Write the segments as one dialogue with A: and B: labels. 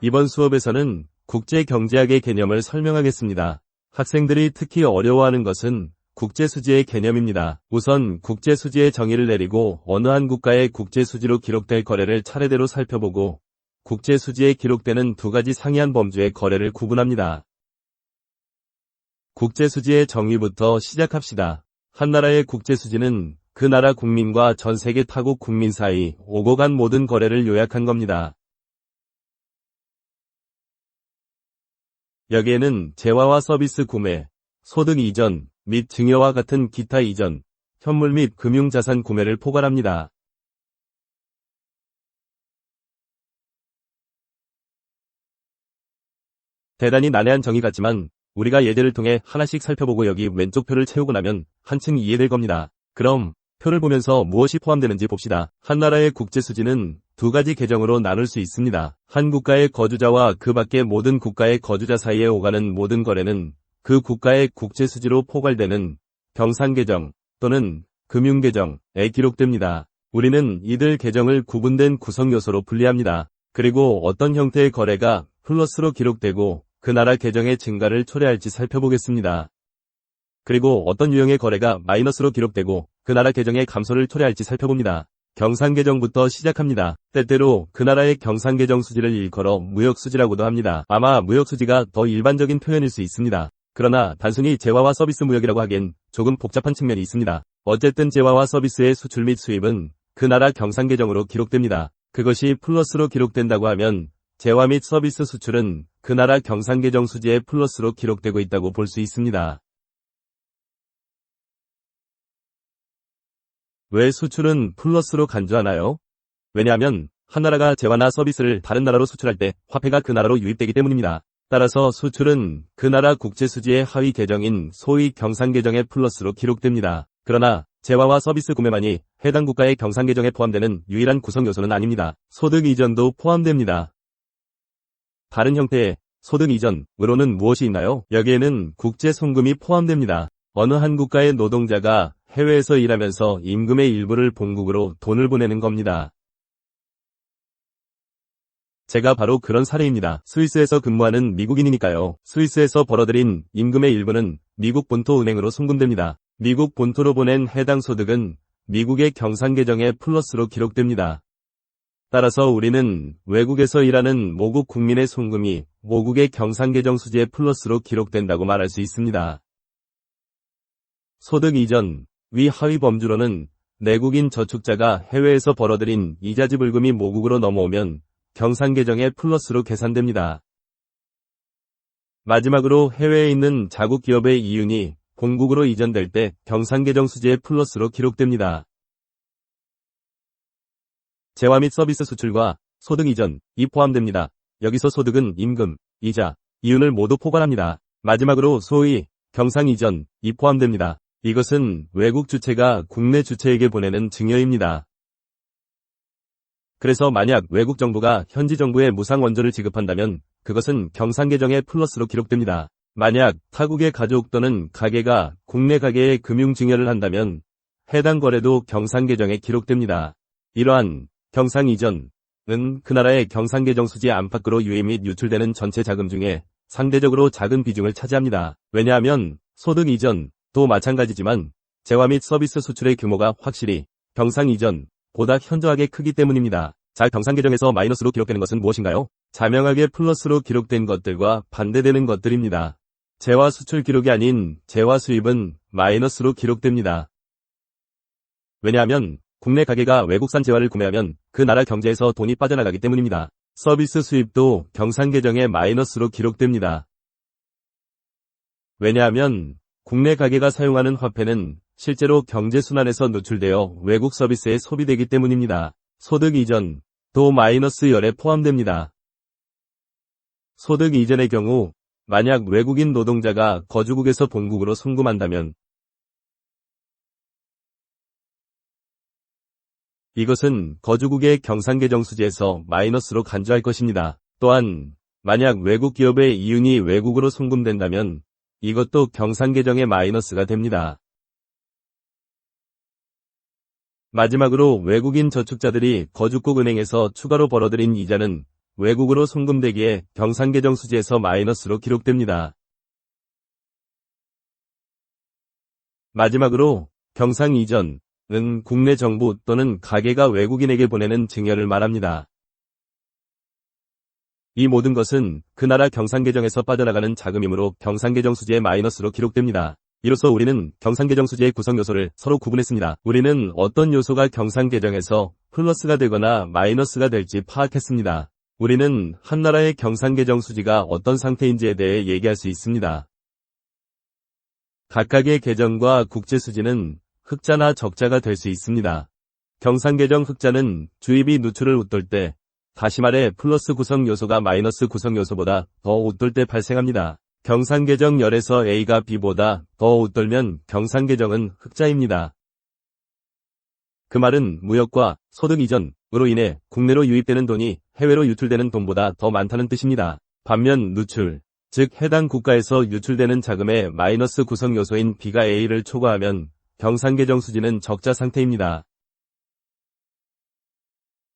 A: 이번 수업에서는 국제경제학의 개념을 설명하겠습니다. 학생들이 특히 어려워하는 것은 국제수지의 개념입니다. 우선 국제수지의 정의를 내리고 어느 한 국가의 국제수지로 기록될 거래를 차례대로 살펴보고 국제수지에 기록되는 두 가지 상이한 범주의 거래를 구분합니다. 국제수지의 정의부터 시작합시다. 한 나라의 국제수지는 그 나라 국민과 전 세계 타국 국민 사이 오고 간 모든 거래를 요약한 겁니다. 여기에는 재화와 서비스 구매, 소득 이전 및 증여와 같은 기타 이전, 현물 및 금융자산 구매를 포괄합니다. 대단히 난해한 정의 같지만 우리가 예제를 통해 하나씩 살펴보고 여기 왼쪽 표를 채우고 나면 한층 이해될 겁니다. 그럼 표를 보면서 무엇이 포함되는지 봅시다. 한 나라의 국제수지는 두 가지 계정으로 나눌 수 있습니다. 한 국가의 거주자와 그 밖의 모든 국가의 거주자 사이에 오가는 모든 거래는 그 국가의 국제수지로 포괄되는 경상계정 또는 금융계정에 기록됩니다. 우리는 이들 계정을 구분된 구성요소로 분리합니다. 그리고 어떤 형태의 거래가 플러스로 기록되고 그 나라 계정의 증가를 초래할지 살펴보겠습니다. 그리고 어떤 유형의 거래가 마이너스로 기록되고 그 나라 계정의 감소를 초래할지 살펴봅니다. 경상계정부터 시작합니다. 때때로 그 나라의 경상계정 수지를 일컬어 무역수지라고도 합니다. 아마 무역수지가 더 일반적인 표현일 수 있습니다. 그러나 단순히 재화와 서비스 무역이라고 하기엔 조금 복잡한 측면이 있습니다. 어쨌든 재화와 서비스의 수출 및 수입은 그 나라 경상계정으로 기록됩니다. 그것이 플러스로 기록된다고 하면 재화 및 서비스 수출은 그 나라 경상계정 수지에 플러스로 기록되고 있다고 볼 수 있습니다. 왜 수출은 플러스로 간주하나요? 왜냐하면 한 나라가 재화나 서비스를 다른 나라로 수출할 때 화폐가 그 나라로 유입되기 때문입니다. 따라서 수출은 그 나라 국제수지의 하위 계정인 소위 경상계정에 플러스로 기록됩니다. 그러나 재화와 서비스 구매만이 해당 국가의 경상계정에 포함되는 유일한 구성 요소는 아닙니다. 소득 이전도 포함됩니다. 다른 형태의 소득 이전으로는 무엇이 있나요? 여기에는 국제송금이 포함됩니다. 어느 한 국가의 노동자가 해외에서 일하면서 임금의 일부를 본국으로 돈을 보내는 겁니다. 제가 바로 그런 사례입니다. 스위스에서 근무하는 미국인이니까요. 스위스에서 벌어들인 임금의 일부는 미국 본토 은행으로 송금됩니다. 미국 본토로 보낸 해당 소득은 미국의 경상계정에 플러스로 기록됩니다. 따라서 우리는 외국에서 일하는 모국 국민의 송금이 모국의 경상계정 수지에 플러스로 기록된다고 말할 수 있습니다. 소득 이전 위 하위 범주로는 내국인 저축자가 해외에서 벌어들인 이자지불금이 모국으로 넘어오면 경상계정에 플러스로 계산됩니다. 마지막으로 해외에 있는 자국 기업의 이윤이 본국으로 이전될 때 경상계정 수지에 플러스로 기록됩니다. 재화 및 서비스 수출과 소득 이전이 포함됩니다. 여기서 소득은 임금, 이자, 이윤을 모두 포괄합니다. 마지막으로 소위 경상 이전이 포함됩니다. 이것은 외국 주체가 국내 주체에게 보내는 증여입니다. 그래서 만약 외국 정부가 현지 정부에 무상 원조를 지급한다면 그것은 경상계정에 플러스로 기록됩니다. 만약 타국의 가족 또는 가게가 국내 가게에 금융증여를 한다면 해당 거래도 경상계정에 기록됩니다. 이러한 경상이전은 그 나라의 경상계정 수지 안팎으로 유입 및 유출되는 전체 자금 중에 상대적으로 작은 비중을 차지합니다. 왜냐하면 소득 이전도 마찬가지지만 재화 및 서비스 수출의 규모가 확실히 경상이전보다 현저하게 크기 때문입니다. 자, 경상계정에서 마이너스로 기록되는 것은 무엇인가요? 자명하게 플러스로 기록된 것들과 반대되는 것들입니다. 재화 수출 기록이 아닌 재화 수입은 마이너스로 기록됩니다. 왜냐하면 국내 가게가 외국산 재화를 구매하면 그 나라 경제에서 돈이 빠져나가기 때문입니다. 서비스 수입도 경상계정에 마이너스로 기록됩니다. 왜냐하면 국내 가게가 사용하는 화폐는 실제로 경제순환에서 노출되어 외국 서비스에 소비되기 때문입니다. 소득 이전도 마이너스 열에 포함됩니다. 소득 이전의 경우 만약 외국인 노동자가 거주국에서 본국으로 송금한다면 이것은 거주국의 경상계정 수지에서 마이너스로 간주할 것입니다. 또한 만약 외국 기업의 이윤이 외국으로 송금된다면 이것도 경상계정의 마이너스가 됩니다. 마지막으로 외국인 저축자들이 거주국 은행에서 추가로 벌어들인 이자는 외국으로 송금되기에 경상계정 수지에서 마이너스로 기록됩니다. 마지막으로 경상 이전은 국내 정부 또는 가게가 외국인에게 보내는 증여를 말합니다. 이 모든 것은 그 나라 경상계정에서 빠져나가는 자금이므로 경상계정 수지에 마이너스로 기록됩니다. 이로써 우리는 경상계정 수지의 구성 요소를 서로 구분했습니다. 우리는 어떤 요소가 경상계정에서 플러스가 되거나 마이너스가 될지 파악했습니다. 우리는 한 나라의 경상계정 수지가 어떤 상태인지에 대해 얘기할 수 있습니다. 각각의 계정과 국제수지는 흑자나 적자가 될 수 있습니다. 경상계정 흑자는 주입이 누출을 웃돌 때, 다시 말해 플러스 구성 요소가 마이너스 구성 요소보다 더 웃돌 때 발생합니다. 경상계정 열에서 A가 B보다 더 웃돌면 경상계정은 흑자입니다. 그 말은 무역과 소득 이전으로 인해 국내로 유입되는 돈이 해외로 유출되는 돈보다 더 많다는 뜻입니다. 반면 누출, 즉 해당 국가에서 유출되는 자금의 마이너스 구성 요소인 B가 A를 초과하면 경상계정 수지는 적자 상태입니다.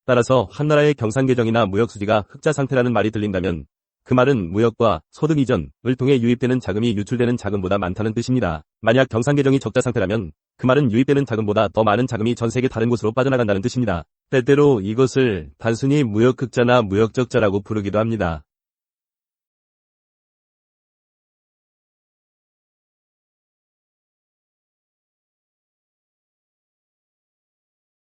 A: 따라서 한 나라의 경상계정이나 무역수지가 흑자 상태라는 말이 들린다면 그 말은 무역과 소득 이전을 통해 유입되는 자금이 유출되는 자금보다 많다는 뜻입니다. 만약 경상계정이 적자 상태라면 그 말은 유입되는 자금보다 더 많은 자금이 전 세계 다른 곳으로 빠져나간다는 뜻입니다. 때때로 이것을 단순히 무역흑자나 무역적자라고 부르기도 합니다.